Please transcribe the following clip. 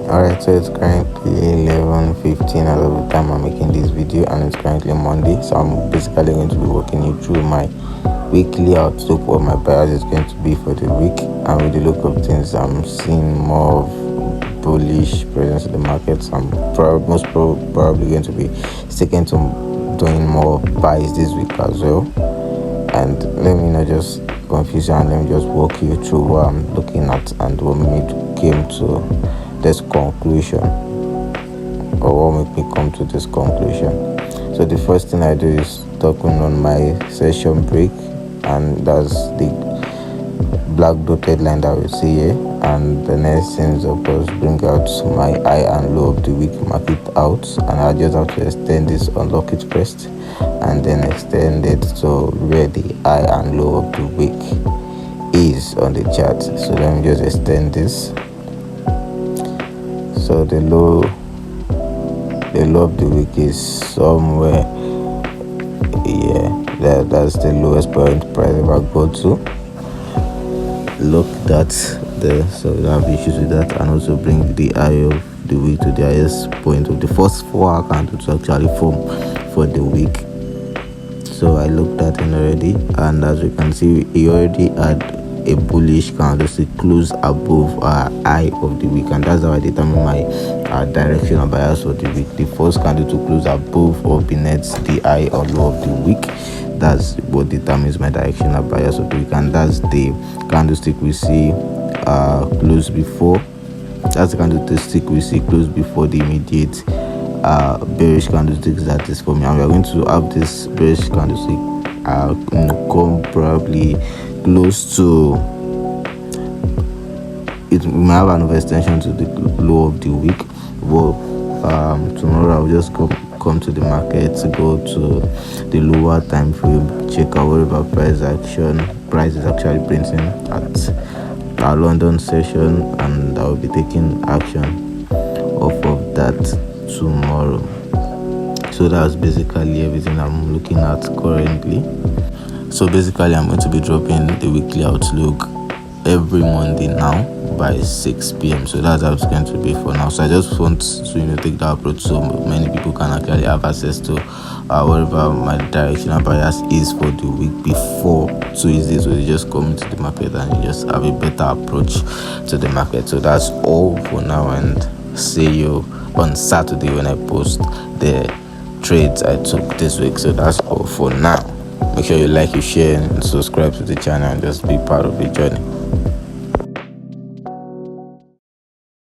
Alright, so it's currently 11:15 as of the time I'm making this video, and it's currently Monday. So I'm basically going to be walking you through my weekly outlook, what my bias is going to be for the week. And with the look of things, I'm seeing more of bullish presence in the markets. I'm most probably going to be sticking to doing more buys this week as well. And let me not just confuse you, and let me just walk you through what I'm looking at and what made came to this conclusion, or what made me come to this conclusion. So the first thing I do is talking on my session break, and that's the black dotted line that we see here. And the next thing is, of course, bring out my high and low of the week, mark it out, and I just have to extend this, unlock it first, and then extend it to where the high and low of the week is on the chart. So let me just extend this. So the low of the week is somewhere here. That's the lowest point price ever go to. Look, that's there, so we don't have issues with that. And also bring the high of the week to the highest point of the first 4 hour candle to actually form for the week. So I looked at it already, and as you can see, he already had a bullish candlestick close above our high of the week, and that's how I determine my directional bias for the week. The first candle to close above or beneath the high or low of the week, that's what determines my directional bias of the week. And that's the candlestick we see close before. That's the candlestick we see close before the immediate bearish candlesticks that is forming. And we are going to have this bearish candlestick come probably close to it. We might have an overextension to the low of the week, but tomorrow I'll just come to the market to go to the lower time frame, check out whatever price is actually printing at our London session, and I'll be taking action off of that tomorrow. So that's basically everything I'm looking at currently. So basically, I'm going to be dropping the weekly outlook every Monday now by 6 p.m. So that's how it's going to be for now. So I just want to take that approach so many people can actually have access to whatever my directional bias is for the week before Tuesday. So you just come into the market and you just have a better approach to the market. So that's all for now, and see you on Saturday when I post the trades I took this week. So that's all for now. Make sure you like, you share, and subscribe to the channel, and just be part of the journey.